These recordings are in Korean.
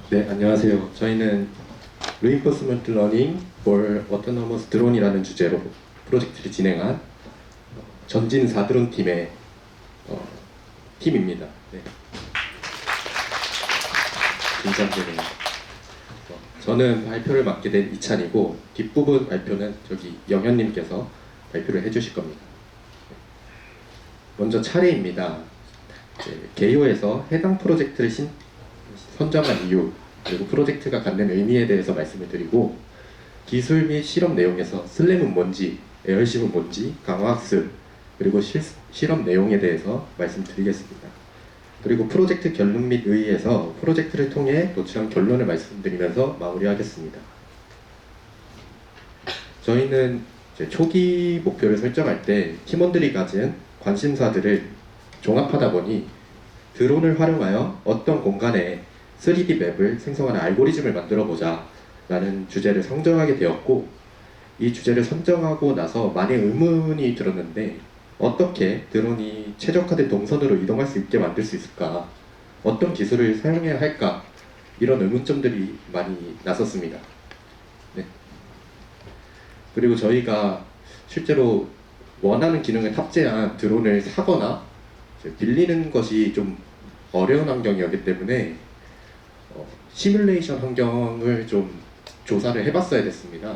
네, 안녕하세요. 저희는 Reinforcement Learning for Autonomous Drone이라는 주제로 프로젝트를 진행한 전진 4드론 팀의 팀입니다. 네, 김상준입니다. 저는 발표를 맡게 된 이찬이고 뒷부분 발표는 저기 영현님께서 발표를 해주실 겁니다. 먼저 차례입니다. 개요에서 해당 프로젝트를 선정한 이유, 그리고 프로젝트가 갖는 의미에 대해서 말씀을 드리고, 기술 및 실험 내용에서 슬램은 뭔지, 에어심은 뭔지, 강화학습, 그리고 실험 내용에 대해서 말씀드리겠습니다. 그리고 프로젝트 결론 및 의의에서 프로젝트를 통해 도출한 결론을 말씀드리면서 마무리하겠습니다. 저희는 초기 목표를 설정할 때 팀원들이 가진 관심사들을 종합하다 보니 드론을 활용하여 어떤 공간에 3D 맵을 생성하는 알고리즘을 만들어 보자 라는 주제를 선정하게 되었고, 이 주제를 선정하고 나서 많은 의문이 들었는데, 어떻게 드론이 최적화된 동선으로 이동할 수 있게 만들 수 있을까, 어떤 기술을 사용해야 할까, 이런 의문점들이 많이 났었습니다. 네. 그리고 저희가 실제로 원하는 기능을 탑재한 드론을 사거나 빌리는 것이 좀 어려운 환경이었기 때문에 시뮬레이션 환경을 좀 조사를 해봤어야 됐습니다.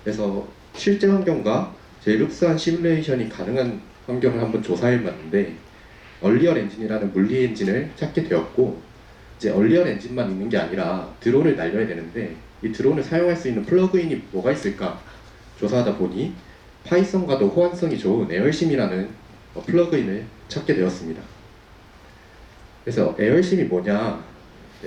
그래서 실제 환경과 제일 흡사한 시뮬레이션이 가능한 환경을 한번 조사해봤는데, 얼리얼 엔진이라는 물리 엔진을 찾게 되었고, 이제 얼리얼 엔진만 있는 게 아니라 드론을 날려야 되는데, 이 드론을 사용할 수 있는 플러그인이 뭐가 있을까 조사하다 보니 파이썬과도 호환성이 좋은 에얼심이라는 플러그인을 찾게 되었습니다. 그래서 에얼심이 뭐냐?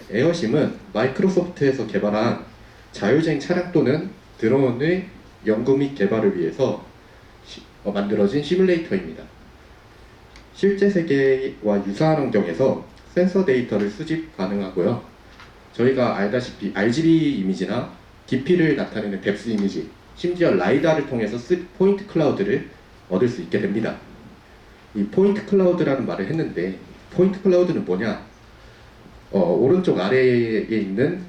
에어심은 마이크로소프트에서 개발한 자율주행 차량 또는 드론의 연구 및 개발을 위해서 만들어진 시뮬레이터입니다. 실제 세계와 유사한 환경에서 센서 데이터를 수집 가능하고요. 저희가 알다시피 RGB 이미지나 깊이를 나타내는 뎁스 이미지, 심지어 라이다를 통해서 포인트 클라우드를 얻을 수 있게 됩니다. 이 포인트 클라우드라는 말을 했는데, 포인트 클라우드는 뭐냐? 오른쪽 아래에 있는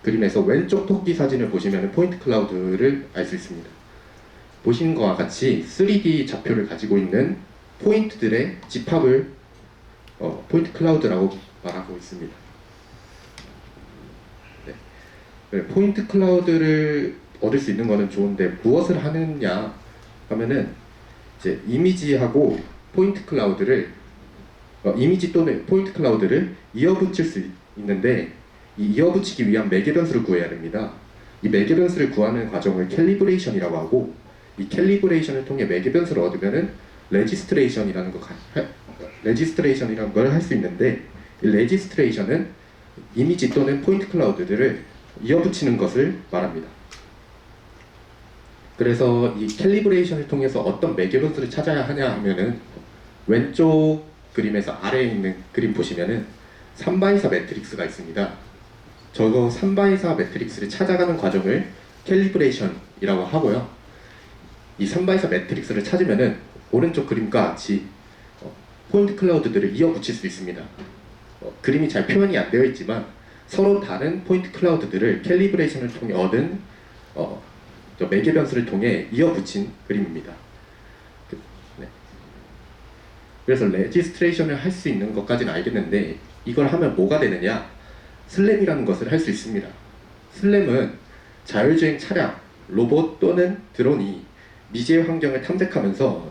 그림에서 왼쪽 토끼 사진을 보시면 포인트 클라우드를 알 수 있습니다. 보시는 것과 같이 3D 좌표를 가지고 있는 포인트들의 집합을 포인트 클라우드라고 말하고 있습니다. 네. 포인트 클라우드를 얻을 수 있는 것은 좋은데 무엇을 하느냐 하면은 이제 이미지하고 포인트 클라우드를 이미지 또는 포인트 클라우드를 이어붙일 수 있는데, 이 이어붙이기 위한 매개 변수를 구해야 됩니다. 이 매개 변수를 구하는 과정을 캘리브레이션이라고 하고, 이 캘리브레이션을 통해 매개 변수를 얻으면은 레지스트레이션이라는 걸 할 수 있는데, 이 레지스트레이션은 이미지 또는 포인트 클라우드들을 이어붙이는 것을 말합니다. 그래서 이 캘리브레이션을 통해서 어떤 매개 변수를 찾아야 하냐 하면은, 왼쪽 그림에서 아래에 있는 그림 보시면은 3x4 매트릭스가 있습니다. 저거 3x4 매트릭스를 찾아가는 과정을 캘리브레이션이라고 하고요. 이 3x4 매트릭스를 찾으면은 오른쪽 그림과 같이 포인트 클라우드들을 이어 붙일 수 있습니다. 그림이 잘 표현이 안 되어 있지만 서로 다른 포인트 클라우드들을 캘리브레이션을 통해 얻은 매개 변수를 통해 이어 붙인 그림입니다. 그래서 레지스트레이션을 할 수 있는 것까지는 알겠는데, 이걸 하면 뭐가 되느냐? 슬램이라는 것을 할 수 있습니다. 슬램은 자율주행 차량, 로봇 또는 드론이 미지의 환경을 탐색하면서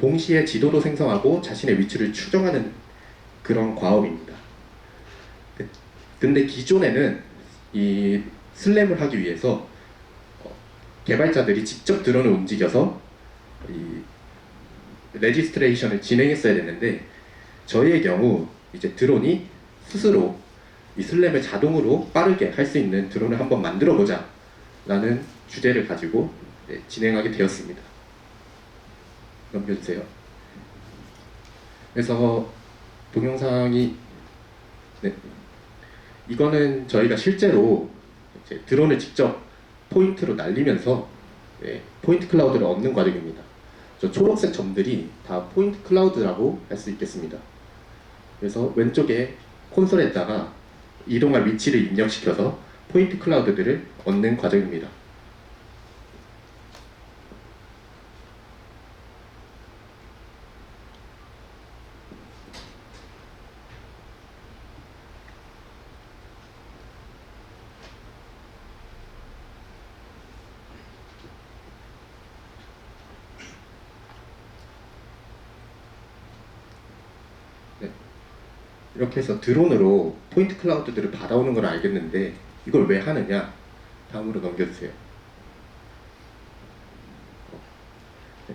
동시에 지도도 생성하고 자신의 위치를 추정하는 그런 과업입니다. 근데 기존에는 이 슬램을 하기 위해서 개발자들이 직접 드론을 움직여서 이 레지스트레이션을 진행했어야 됐는데, 저희의 경우 이제 드론이 스스로 이 슬램을 자동으로 빠르게 할 수 있는 드론을 한번 만들어 보자 라는 주제를 가지고 진행하게 되었습니다. 넘겨주세요. 그래서 동영상이 이거는 저희가 실제로 이제 드론을 직접 포인트로 날리면서 포인트 클라우드를 얻는 과정입니다. 저 초록색 점들이 다 포인트 클라우드라고 할 수 있겠습니다. 그래서 왼쪽에 콘솔에다가 이동할 위치를 입력시켜서 포인트 클라우드들을 얻는 과정입니다. 네. 이렇게 해서 드론으로 포인트 클라우드들을 받아오는 걸 알겠는데 이걸 왜 하느냐? 다음으로 넘겨주세요. 네.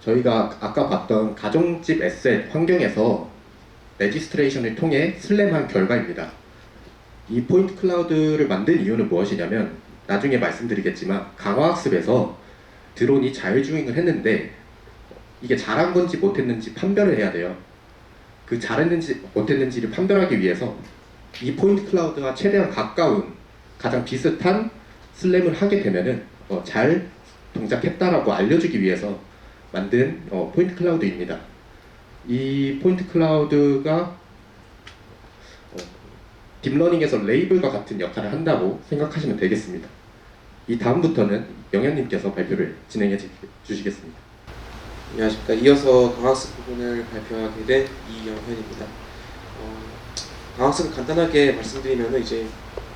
저희가 아까 봤던 가정집 에셋 환경에서 레지스트레이션을 통해 슬램한 결과입니다. 이 포인트 클라우드를 만든 이유는 무엇이냐면 나중에 말씀드리겠지만 강화학습에서 드론이 자율주행을 했는데 이게 잘한 건지 못했는지 판별을 해야 돼요. 그 잘했는지 못했는지를 판별하기 위해서 이 포인트 클라우드와 최대한 가까운 가장 비슷한 슬램을 하게 되면은 잘 동작했다라고 알려주기 위해서 만든 포인트 클라우드입니다. 이 포인트 클라우드가 딥러닝에서 레이블과 같은 역할을 한다고 생각하시면 되겠습니다. 이 다음부터는 영현님께서 발표를 진행해 주시겠습니다. 안녕하십니까. 이어서 강학습 부분을 발표하게 된 이영현입니다. 강학습을 간단하게 말씀드리면 이제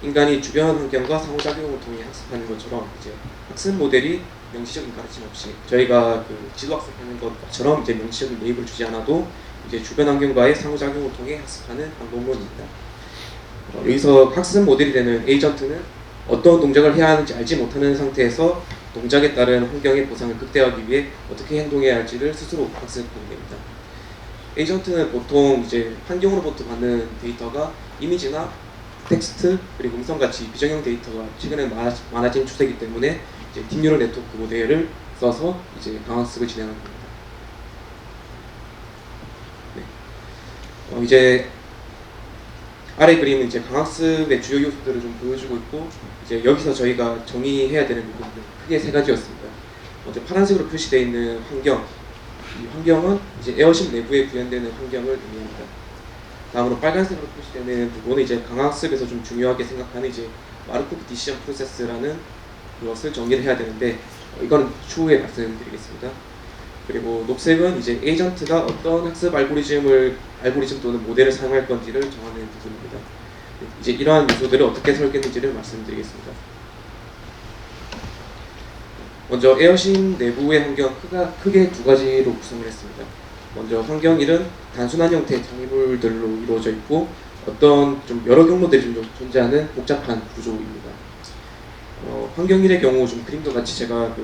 인간이 주변 환경과 상호작용을 통해 학습하는 것처럼 이제 학습 모델이 명시적인 가르침 없이 저희가 그 지도학습하는 것처럼 이제 명시적인 레이블을 주지 않아도 이제 주변 환경과의 상호작용을 통해 학습하는 방법론입니다. 여기서 학습 모델이 되는 에이전트는 어떤 동작을 해야 하는지 알지 못하는 상태에서 동작에 따른 환경의 보상을 극대화하기 위해 어떻게 행동해야 할지를 스스로 학습하게 됩니다. 에이전트는 보통 이제 환경으로부터 받는 데이터가 이미지나 텍스트 그리고 음성같이 비정형 데이터가 최근에 많아진 추세이기 때문에 이제 딥뉴럴 네트워크 모델을 써서 이제 강학습을 진행하는 겁니다. 네. 이제 아래 그림은 이제 강학습의 주요 요소들을 좀 보여주고 있고 이제 여기서 저희가 정의해야 되는 부분은 크게 세 가지였습니다. 먼저 파란색으로 표시되어 있는 환경, 이 환경은 이제 에어쉽 내부에 구현되는 환경을 의미합니다. 다음으로 빨간색으로 표시되는 부분은 이제 강학습에서 좀 중요하게 생각하는 이제 마르코프 디시전 프로세스라는 그것을 정의를 해야 되는데 이거는 추후에 말씀드리겠습니다. 그리고 녹색은 이제 에이전트가 어떤 학습 알고리즘 또는 모델을 사용할 건지를 정하는 부분입니다. 이제 이러한 요소들을 어떻게 설계했는지를 말씀드리겠습니다. 먼저 에어쉽 내부의 환경 크게 두 가지로 구성을 했습니다. 먼저 환경 1은 단순한 형태의 장애물들로 이루어져 있고 어떤 좀 여러 경로들이 좀 존재하는 복잡한 구조입니다. 환경 1의 경우 좀 그림과 같이 제가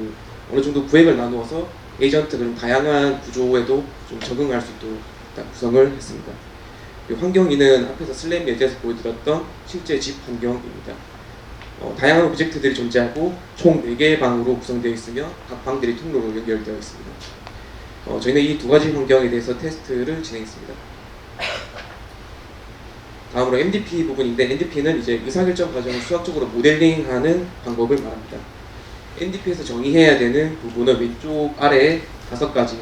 어느 정도 구획을 나누어서 에이전트 그런 다양한 구조에도 좀 적응할 수 있도록 구성을 했습니다. 환경 2는 앞에서 슬램 예제에서 보여드렸던 실제 집 환경입니다. 다양한 오브젝트들이 존재하고 총 4개의 방으로 구성되어 있으며 각 방들이 통로로 연결되어 있습니다. 저희는 이 두 가지 환경에 대해서 테스트를 진행했습니다. 다음으로 MDP 부분인데 MDP는 이제 의사결정 과정을 수학적으로 모델링하는 방법을 말합니다. MDP에서 정의해야 되는 부분은 왼쪽 아래에 5가지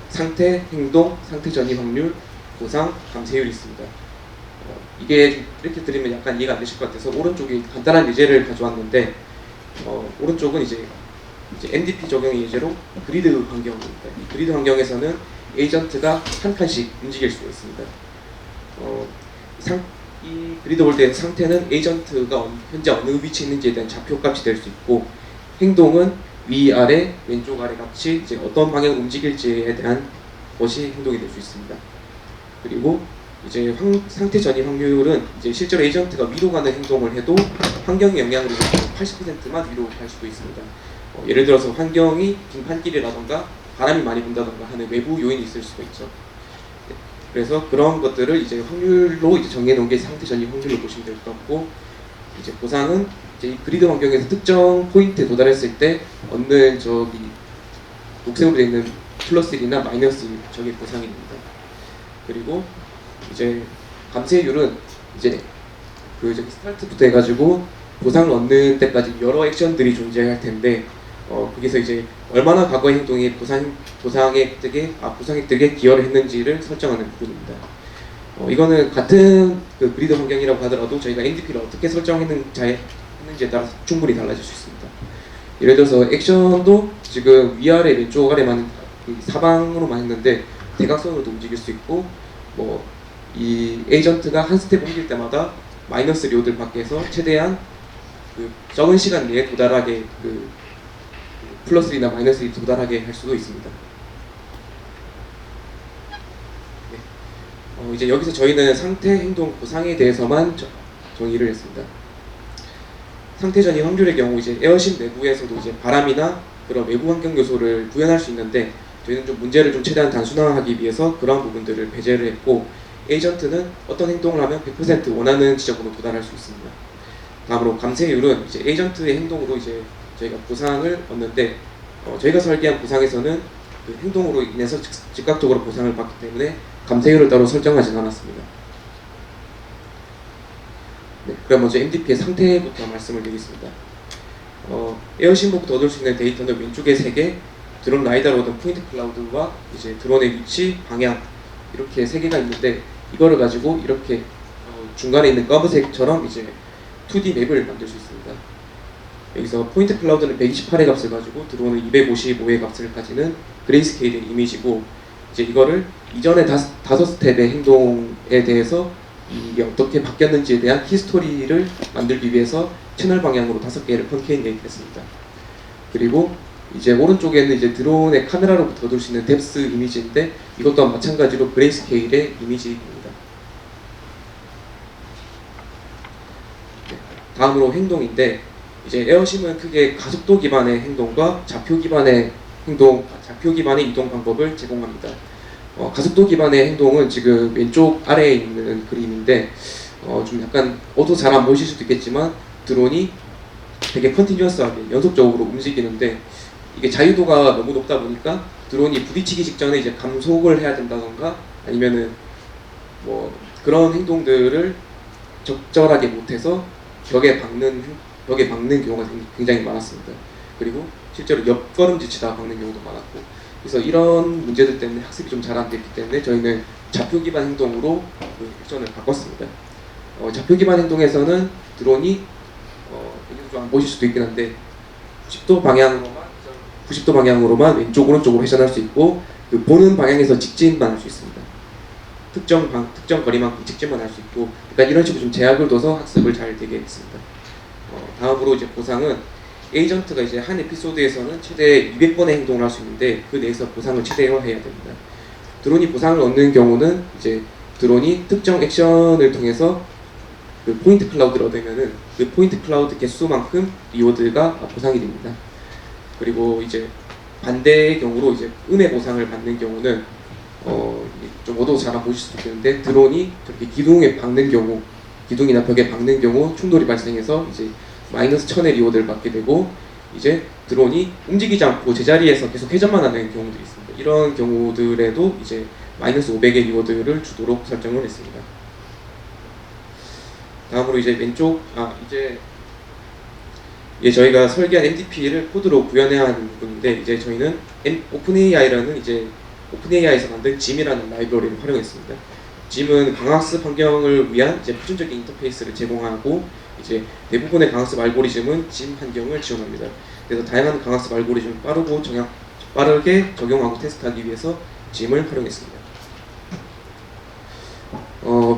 상태, 행동, 상태 전이 확률, 보상, 감세율이 있습니다. 이게 이렇게 드리면 약간 이해가 안 되실 것 같아서 오른쪽에 간단한 예제를 가져왔는데 오른쪽은 이제 MDP 적용 예제로 그리드 환경입니다. 이 그리드 환경에서는 에이전트가 한 칸씩 움직일 수가 있습니다. 이 그리드 월드의 상태는 에이전트가 현재 어느 위치에 있는지에 대한 좌표값이 될 수 있고 행동은 위, 아래, 왼쪽, 아래 값이 이제 어떤 방향으로 움직일지에 대한 것이 행동이 될 수 있습니다. 그리고 이제 상태 전이 확률은 이제 실제로 에이전트가 위로 가는 행동을 해도 환경의 영향으로 80%만 위로 갈 수도 있습니다. 예를 들어서 환경이 빙판길이라던가 바람이 많이 분다던가 하는 외부 요인이 있을 수가 있죠. 그래서 그런 것들을 이제 확률로 이제 정해 놓은 게 상태 전이 확률로 보시면 될 것 같고 이제 보상은 이제 이 그리드 환경에서 특정 포인트에 도달했을 때 얻는 녹색으로 되어 있는 플러스 1이나 마이너스 1 저게 보상입니다. 그리고 이제 감세율은 이제 스타트부터 해가지고 보상을 얻는 때까지 여러 액션들이 존재할 텐데 거기서 이제 얼마나 과거의 행동이 보상 획득에 기여를 했는지를 설정하는 부분입니다. 이거는 같은 그 그리드 환경이라고 하더라도 저희가 NDP를 어떻게 설정했는지에 따라서 충분히 달라질 수 있습니다. 예를 들어서 액션도 지금 위아래 왼쪽 아래만 사방으로만 했는데 대각선으로도 움직일 수 있고, 뭐 이 에이전트가 한 스텝 옮길 때마다 마이너스 리오드를 받게 해서 최대한 그 적은 시간 내에 도달하게 그 플러스 1이나 마이너스 1이 도달하게 할 수도 있습니다. 네. 이제 여기서 저희는 상태, 행동, 보상에 대해서만 정의를 했습니다. 상태 전이 확률의 경우 이제 에어십 내부에서도 이제 바람이나 그런 외부 환경 요소를 구현할 수 있는데, 저희는 좀 문제를 좀 최대한 단순화하기 위해서 그런 부분들을 배제를 했고, 에이전트는 어떤 행동을 하면 100% 원하는 지점으로 도달할 수 있습니다. 다음으로 감세율은 이제 에이전트의 행동으로 이제 저희가 보상을 얻는데, 저희가 설계한 보상에서는 그 행동으로 인해서 즉각적으로 보상을 받기 때문에 감세율을 따로 설정하진 않았습니다. 네, 그럼 먼저 MDP의 상태부터 말씀을 드리겠습니다. 에어심부터 얻을 수 있는 데이터는 왼쪽에 3개, 드론 라이다로 얻은 포인트 클라우드와 이제 드론의 위치, 방향 이렇게 3개가 있는데, 이거를 가지고 이렇게 중간에 있는 검은색처럼 이제 2D 맵을 만들 수 있습니다. 여기서 포인트 클라우드는 128의 값을 가지고 드론은 255의 값을 가지는 그레이스케일의 이미지고, 이제 이거를 이전의 5스텝의 행동에 대해서 이게 어떻게 바뀌었는지에 대한 히스토리를 만들기 위해서 채널 방향으로 5개를 컨케인 했습니다. 그리고 이제 오른쪽에는 이제 드론의 카메라로부터 얻을 수 있는 뎁스 이미지인데, 이것 또한 마찬가지로 그레이스케일의 이미지입니다. 네, 다음으로 행동인데, 이제 에어심은 크게 가속도 기반의 행동과 좌표 기반의 이동 방법을 제공합니다. 가속도 기반의 행동은 지금 왼쪽 아래에 있는 그림인데, 좀 약간 잘 안 보이실 수도 있겠지만 드론이 되게 컨티뉴어스하게 연속적으로 움직이는데, 이게 자유도가 너무 높다 보니까 드론이 부딪히기 직전에 이제 감속을 해야 된다던가 아니면은 뭐 그런 행동들을 적절하게 못해서 벽에 박는 경우가 굉장히 많았습니다. 그리고 실제로 옆걸음질치다 박는 경우도 많았고, 그래서 이런 문제들 때문에 학습이 좀 잘 안 됐기 때문에 저희는 좌표 기반 행동으로 그 액션을 바꿨습니다. 좌표 기반 행동에서는 드론이 좀 안 보실 수도 있긴 한데 90도 방향으로만 왼쪽 오른쪽으로 회전할 수 있고, 그 보는 방향에서 직진만 할 수 있습니다. 특정 거리만큼 직진만 할 수 있고, 그러니까 이런 식으로 좀 제약을 둬서 학습을 잘 되게 했습니다. 다음으로 이제 보상은 에이전트가 이제 한 에피소드에서는 최대 200번의 행동을 할 수 있는데, 그 내에서 보상을 최대화해야 됩니다. 드론이 보상을 얻는 경우는 이제 드론이 특정 액션을 통해서 그 포인트 클라우드를 얻으면은 그 포인트 클라우드 개수만큼 리워드가 보상이 됩니다. 그리고 이제 반대의 경우로 이제 음의 보상을 받는 경우는 좀 잘 안 보실 수도 있는데, 드론이 저렇게 기둥이나 벽에 박는 경우 충돌이 발생해서 이제 마이너스 1000의 리워드를 받게 되고, 이제 드론이 움직이지 않고 제자리에서 계속 회전만 하는 경우들이 있습니다. 이런 경우들에도 이제 마이너스 500의 리워드를 주도록 설정을 했습니다. 다음으로 이제 저희가 설계한 MDP를 코드로 구현해야 하는 부분인데, 이제 저희는 오픈AI에서 만든 짐이라는 라이브러리를 활용했습니다. 짐은 강학습 환경을 위한 이제 표준적인 인터페이스를 제공하고, 이제 대부분의 강학습 알고리즘은 짐 환경을 지원합니다. 그래서 다양한 강학습 알고리즘을 빠르게 적용하고 테스트하기 위해서 짐을 활용했습니다.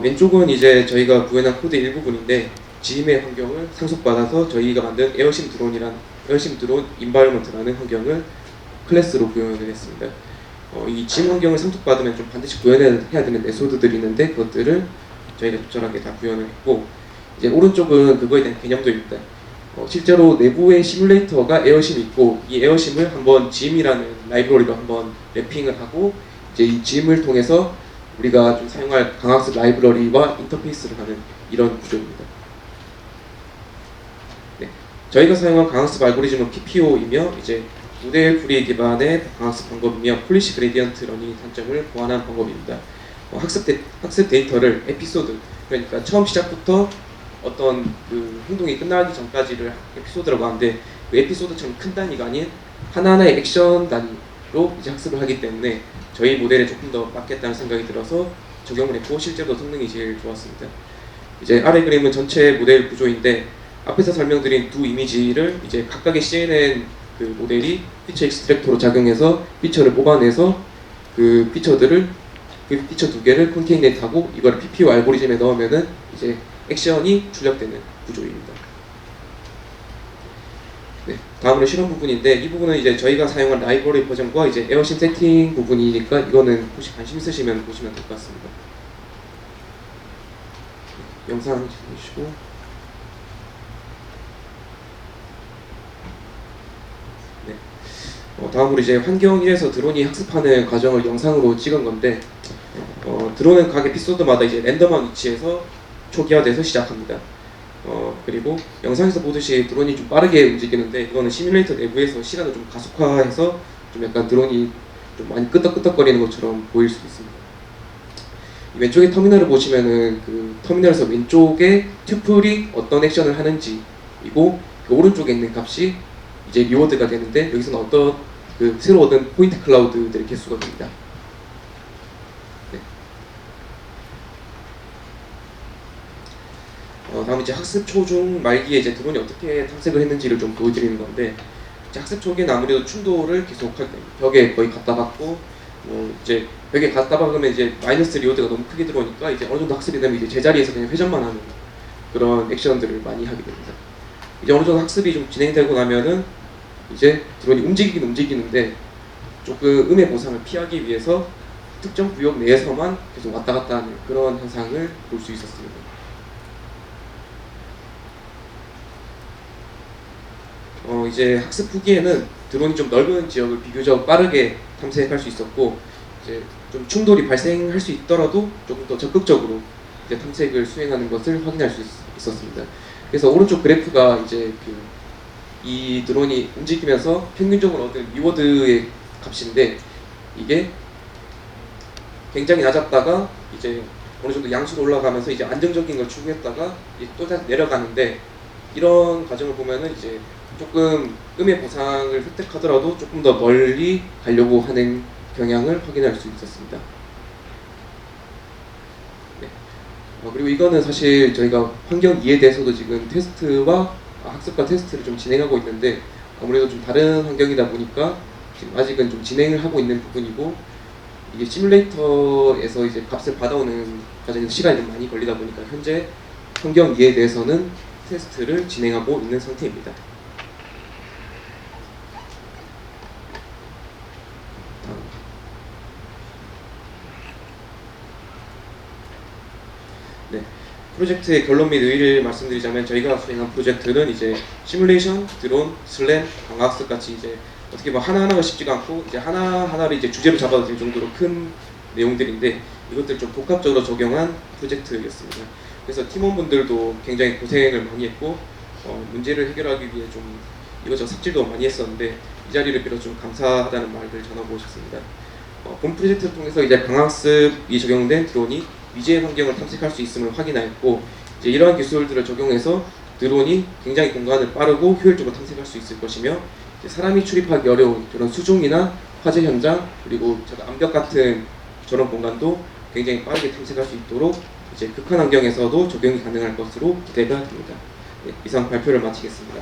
왼쪽은 이제 저희가 구현한 코드 일부분인데, 짐의 환경을 상속받아서 저희가 만든 에어심 드론 인바이러먼트라는 환경을 클래스로 구현을 했습니다. 이 짐 환경을 상속받으면 좀 반드시 구현해야 되는 메소드들이 있는데, 그것들을 저희가 적절하게 다 구현을 했고, 이제 오른쪽은 그거에 대한 개념도입니다. 실제로 내부에 시뮬레이터가 에어심이 있고, 이 에어심을 한번 짐이라는 라이브러리로 한번 랩핑을 하고, 이제 이 짐을 통해서 우리가 좀 사용할 강학습 라이브러리와 인터페이스를 하는 이런 구조입니다. 네, 저희가 사용한 강학습 알고리즘은 PPO이며, 이제 모델 풀이 기반의 강학습 방법이며 폴리시 그레디언트 러닝 단점을 보완한 방법입니다. 학습 데이터를 에피소드, 그러니까 처음 시작부터 어떤 그 행동이 끝나기 전까지를 에피소드라고 하는데, 그 에피소드처럼 큰 단위가 아닌 하나하나의 액션 단위로 이제 학습을 하기 때문에 저희 모델에 조금 더 맞겠다는 생각이 들어서 적용을 했고 실제로 성능이 제일 좋았습니다. 이제 아래 그림은 전체 모델 구조인데 앞에서 설명드린 두 이미지를 이제 각각의 CNN 그 모델이 피처 익스트랙터로 작용해서 피처를 뽑아내서 그 피처들을 그 피처 두 개를 컨테이너하고 이걸 PPO 알고리즘에 넣으면은 이제 액션이 출력되는 구조입니다. 네, 다음으로 실험 부분인데 이 부분은 이제 저희가 사용한 라이브러리 버전과 이제 에어신 세팅 부분이니까 이거는 혹시 관심 있으시면 보시면 될 것 같습니다. 영상 보시고 네. 다음으로 이제 환경 1에서 드론이 학습하는 과정을 영상으로 찍은 건데 드론은 각 에피소드마다 이제 랜덤한 위치에서 초기화돼서 시작합니다. 그리고 영상에서 보듯이 드론이 좀 빠르게 움직이는데 이거는 시뮬레이터 내부에서 시간을 좀 가속화해서 좀 약간 드론이 좀 많이 끄덕끄덕거리는 것처럼 보일 수 있습니다. 왼쪽에 터미널을 보시면은 그 터미널에서 왼쪽에 튜플이 어떤 액션을 하는지이고 그 오른쪽에 있는 값이 이제 리워드가 되는데 여기서는 어떤 그 새로 얻은 포인트 클라우드들의 개수가 됩니다. 네. 다음 이제 학습 초중 말기에 이제 드론이 어떻게 탐색을 했는지를 좀 보여드리는 건데 이제 학습 초기에는 아무래도 충돌을 계속 벽에 거의 갖다 박고 이제 벽에 갖다 박으면 이제 마이너스 리워드가 너무 크게 들어오니까 이제 어느 정도 학습이 되면 이제 제자리에서 그냥 회전만 하는 그런 액션들을 많이 하게 됩니다. 이제 어느 정도 학습이 좀 진행되고 나면은 이제 드론이 움직이긴 움직이는데 조금 음의 보상을 피하기 위해서 특정 구역 내에서만 계속 왔다 갔다 하는 그런 현상을 볼 수 있었습니다. 이제 학습 후기에는 드론이 좀 넓은 지역을 비교적 빠르게 탐색할 수 있었고 이제 좀 충돌이 발생할 수 있더라도 조금 더 적극적으로 이제 탐색을 수행하는 것을 확인할 수 있었습니다. 그래서 오른쪽 그래프가 이제 이 드론이 움직이면서 평균적으로 얻은 리워드의 값인데 이게 굉장히 낮았다가 이제 어느 정도 양수로 올라가면서 이제 안정적인 걸 추구했다가 이제 또 다시 내려가는데 이런 과정을 보면은 이제 조금 음의 보상을 획득하더라도 조금 더 멀리 가려고 하는 경향을 확인할 수 있었습니다. 네. 그리고 이거는 사실 저희가 환경 2에 대해서도 지금 테스트와 학습과 테스트를 좀 진행하고 있는데 아무래도 좀 다른 환경이다 보니까 지금 아직은 좀 진행을 하고 있는 부분이고 이게 시뮬레이터에서 이제 값을 받아오는 과정에서 시간이 좀 많이 걸리다 보니까 현재 환경 2에 대해서는 테스트를 진행하고 있는 상태입니다. 네, 프로젝트의 결론 및 의의를 말씀드리자면 저희가 수행한 프로젝트는 이제 시뮬레이션, 드론, 슬램, 방학습 같이 이제 어떻게 보면 하나하나가 쉽지가 않고 이제 하나하나를 이제 주제로 잡아도 될 정도로 큰 내용들인데 이것들 좀 복합적으로 적용한 프로젝트였습니다. 그래서 팀원분들도 굉장히 고생을 많이 했고 문제를 해결하기 위해 좀 이것저것 삽질도 많이 했었는데 이 자리를 빌어 좀 감사하다는 말을 전하고 싶습니다. 본 프로젝트를 통해서 이제 방학습이 적용된 드론이 미지의 환경을 탐색할 수 있음을 확인하였고 이제 이러한 기술들을 적용해서 드론이 굉장히 공간을 빠르고 효율적으로 탐색할 수 있을 것이며 이제 사람이 출입하기 어려운 그런 수중이나 화재 현장 그리고 암벽 같은 저런 공간도 굉장히 빠르게 탐색할 수 있도록 이제 극한 환경에서도 적용이 가능할 것으로 기대가 됩니다. 네, 이상 발표를 마치겠습니다.